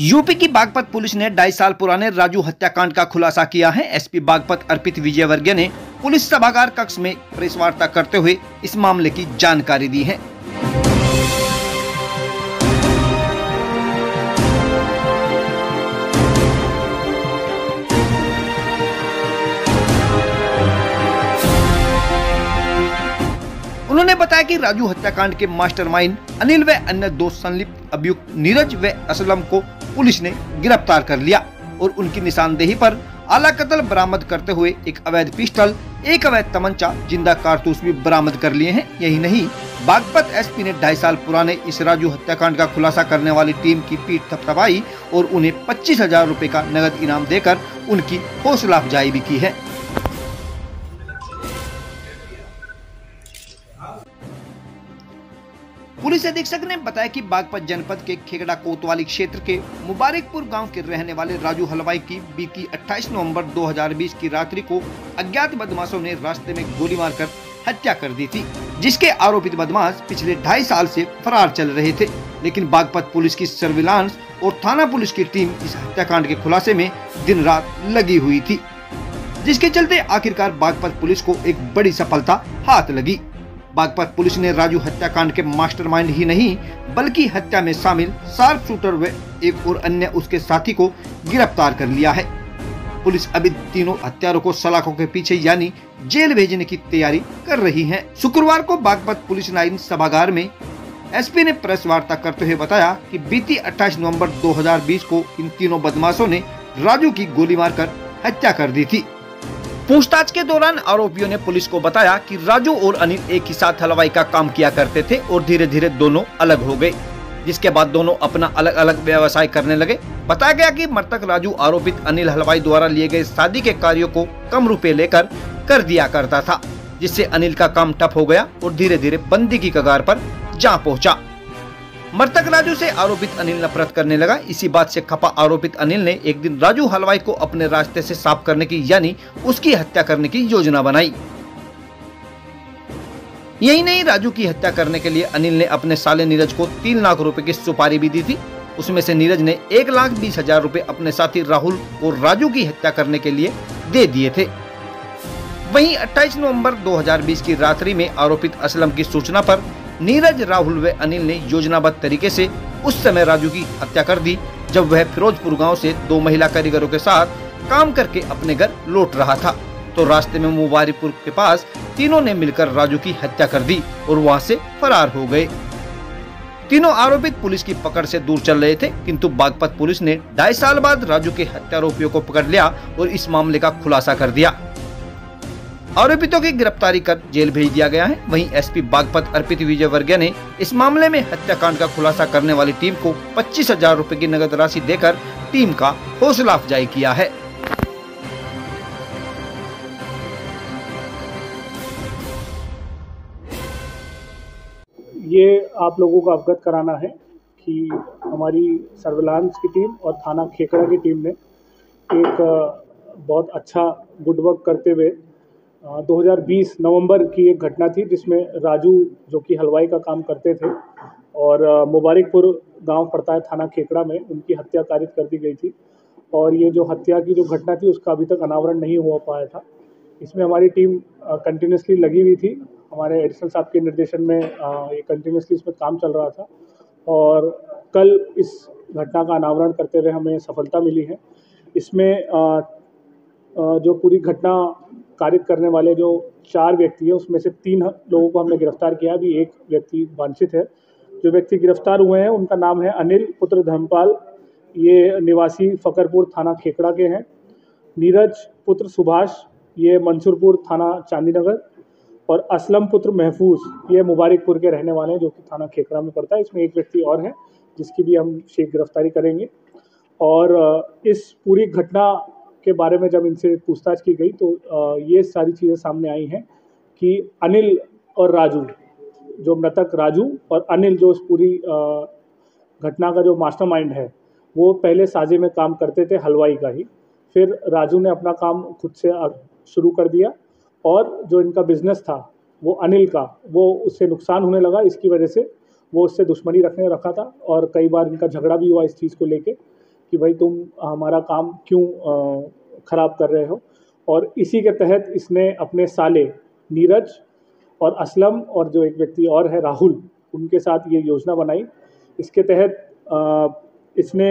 UP की Baghpat police ने 2.5 साल पुराने राजू हत्याकांड का खुलासा किया है। एसपी बागपत अर्पित विजयवर्गीय ने पुलिस सभागार कक्ष में प्रेस वार्ता करते हुए इस मामले की जानकारी दी है। उन्होंने बताया कि राजू हत्याकांड के मास्टरमाइंड अनिल व अन्य दो संलिप्त अभियुक्त नीरज व असलम को पुलिस ने गिरफ्तार कर लिया और उनकी निशानदेही पर आला कत्ल बरामद करते हुए एक अवैध पिस्टल, एक अवैध तमंचा, जिंदा कारतूस भी बरामद कर लिए हैं। यही नहीं, बागपत एसपी ने 2.5 साल पुराने इस राजू हत्याकांड का खुलासा करने वाली टीम की पीठ थपथपाई और उन्हें 25,000 रुपए का नगद इनाम देकर उनकी हौसला अफजाई भी की है। पुलिस अधीक्षक ने बताया कि बागपत जनपद के खेगड़ा कोतवाली क्षेत्र के मुबारकपुर गांव के रहने वाले राजू हलवाई की बीती 28 नवंबर 2020 की रात्रि को अज्ञात बदमाशों ने रास्ते में गोली मारकर हत्या कर दी थी, जिसके आरोपित बदमाश पिछले 2.5 साल से फरार चल रहे थे। लेकिन बागपत पुलिस की सर्विलांस और थाना पुलिस की टीम इस हत्याकांड के खुलासे में दिन रात लगी हुई थी, जिसके चलते आखिरकार बागपत पुलिस को एक बड़ी सफलता हाथ लगी। बागपत पुलिस ने राजू हत्याकांड के मास्टरमाइंड ही नहीं बल्कि हत्या में शामिल शार्प शूटर व एक और अन्य उसके साथी को गिरफ्तार कर लिया है। पुलिस अभी तीनों हत्यारों को सलाखों के पीछे यानी जेल भेजने की तैयारी कर रही है। शुक्रवार को बागपत पुलिस लाइन सभागार में एसपी ने प्रेस वार्ता करते हुए बताया कि बीती 28 नवंबर 2020 को इन तीनों बदमाशों ने राजू की गोली मारकर हत्या कर दी थी। पूछताछ के दौरान आरोपियों ने पुलिस को बताया कि राजू और अनिल एक ही साथ हलवाई का काम किया करते थे और धीरे धीरे दोनों अलग हो गए, जिसके बाद दोनों अपना अलग अलग व्यवसाय करने लगे। बताया गया कि मृतक राजू आरोपित अनिल हलवाई द्वारा लिए गए शादी के कार्यों को कम रुपए लेकर कर दिया करता था, जिससे अनिल का काम ठप हो गया और धीरे धीरे बंदी की कगार पर जा पहुंचा। मृतक राजू से आरोपित अनिल नफरत करने लगा। इसी बात से खपा आरोपित अनिल ने एक दिन राजू हलवाई को अपने रास्ते से साफ करने की यानी उसकी हत्या करने की योजना बनाई। यही नहीं, राजू की हत्या करने के लिए अनिल ने अपने साले नीरज को 3 लाख रुपए की सुपारी भी दी थी। उसमें से नीरज ने 1,20,000 रुपए अपने साथी राहुल और राजू की हत्या करने के लिए दे दिए थे। वहीं 28 नवंबर 2020 की रात्रि में आरोपित असलम की सूचना पर नीरज, राहुल व अनिल ने योजनाबद्ध तरीके से उस समय राजू की हत्या कर दी जब वह फिरोजपुर गांव से 2 महिला कारीगरों के साथ काम करके अपने घर लौट रहा था। तो रास्ते में मुबारकपुर के पास तीनों ने मिलकर राजू की हत्या कर दी और वहां से फरार हो गए। तीनों आरोपित पुलिस की पकड़ से दूर चल रहे थे, किंतु बागपत पुलिस ने 2.5 साल बाद राजू के हत्यारोपियों को पकड़ लिया और इस मामले का खुलासा कर दिया। आरोपितों की गिरफ्तारी कर जेल भेज दिया गया है। वहीं एसपी बागपत अर्पित विजयवर्गीय ने इस मामले में हत्याकांड का खुलासा करने वाली टीम को 25,000 रुपए की नगद राशि देकर टीम का हौसला अफजाई किया है। ये आप लोगों को अवगत कराना है कि हमारी सर्विलांस की टीम और थाना खेकड़ा की टीम ने एक बहुत अच्छा गुड वर्क करते हुए 2020 नवंबर की एक घटना थी, जिसमें राजू जो कि हलवाई का काम करते थे और मुबारकपुर गांव पड़ता है थाना खेकड़ा में, उनकी हत्या कारित कर दी गई थी। और ये जो हत्या की जो घटना थी उसका अभी तक अनावरण नहीं हो पाया था। इसमें हमारी टीम कंटिन्यूसली लगी हुई थी। हमारे एडिशनल साहब के निर्देशन में ये कंटिन्यूसली इसमें काम चल रहा था और कल इस घटना का अनावरण करते हुए हमें सफलता मिली है। इसमें जो पूरी घटना कारित करने वाले जो 4 व्यक्ति हैं उसमें से 3 लोगों को हमने गिरफ्तार किया। अभी एक व्यक्ति वांछित है। जो व्यक्ति गिरफ्तार हुए हैं उनका नाम है अनिल पुत्र धर्मपाल, ये निवासी फकरपुर थाना खेकड़ा के हैं। नीरज पुत्र सुभाष, ये मंसूरपुर थाना चांदीनगर, और असलम पुत्र महफूज, ये मुबारकपुर के रहने वाले हैं जो कि थाना खेकड़ा में पड़ता है। इसमें एक व्यक्ति और है जिसकी भी हम शीघ्र गिरफ्तारी करेंगे। और इस पूरी घटना के बारे में जब इनसे पूछताछ की गई तो ये सारी चीज़ें सामने आई हैं कि अनिल और राजू, जो मृतक राजू और अनिल जो इस पूरी घटना का जो मास्टरमाइंड है, वो पहले साझे में काम करते थे हलवाई का ही। फिर राजू ने अपना काम खुद से शुरू कर दिया और जो इनका बिजनेस था वो अनिल का, वो उससे नुकसान होने लगा। इसकी वजह से वो उससे दुश्मनी रखा था और कई बार इनका झगड़ा भी हुआ इस चीज़ को लेके, कि भाई तुम हमारा काम क्यों ख़राब कर रहे हो। और इसी के तहत इसने अपने साले नीरज और असलम और जो एक व्यक्ति और है राहुल, उनके साथ ये योजना बनाई। इसके तहत इसने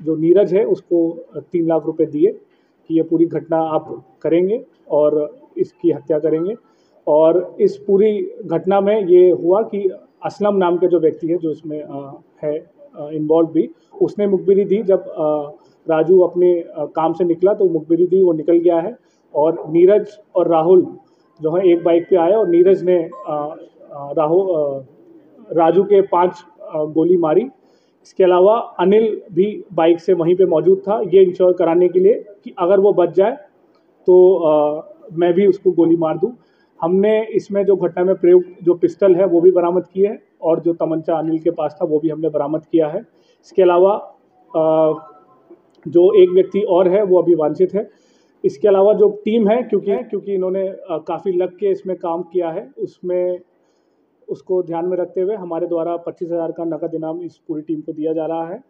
जो नीरज है उसको 3 लाख रुपए दिए कि ये पूरी घटना आप करेंगे और इसकी हत्या करेंगे। और इस पूरी घटना में ये हुआ कि असलम नाम के जो व्यक्ति है जो इसमें है इन्वॉल्व भी, उसने मुखबिरी दी। जब राजू अपने काम से निकला तो मुखबिरी दी, वो निकल गया है। और नीरज और राहुल जो है एक बाइक पे आए और नीरज ने राजू के 5 गोली मारी। इसके अलावा अनिल भी बाइक से वहीं पे मौजूद था, ये इंश्योर कराने के लिए कि अगर वो बच जाए तो मैं भी उसको गोली मार दूं। हमने इसमें जो घटना में प्रयुक्त जो पिस्टल है वो भी बरामद की है और जो तमंचा अनिल के पास था वो भी हमने बरामद किया है। इसके अलावा जो एक व्यक्ति और है वो अभी वांछित है। इसके अलावा जो टीम है, क्योंकि इन्होंने काफ़ी लग के इसमें काम किया है, उसमें उसको ध्यान में रखते हुए हमारे द्वारा 25,000 का नकद इनाम इस पूरी टीम को दिया जा रहा है।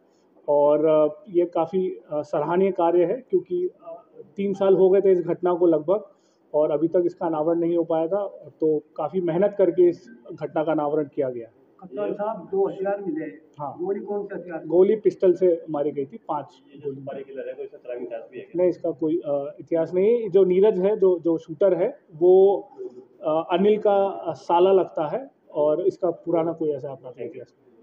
और ये काफ़ी सराहनीय कार्य है, क्योंकि 3 साल हो गए थे इस घटना को लगभग, और अभी तक इसका अनावरण नहीं हो पाया था। तो काफ़ी मेहनत करके इस घटना का अनावरण किया गया। कप्तान साहब 2 हथियार मिले। हाँ, गोली कौन सा हथियार? गोली पिस्टल से मारी गई थी 5 गोली। नहीं, इसका कोई इतिहास नहीं। जो नीरज है, जो शूटर है, वो अनिल का साला लगता है और इसका पुराना कोई ऐसा अपराध इतिहास नहीं।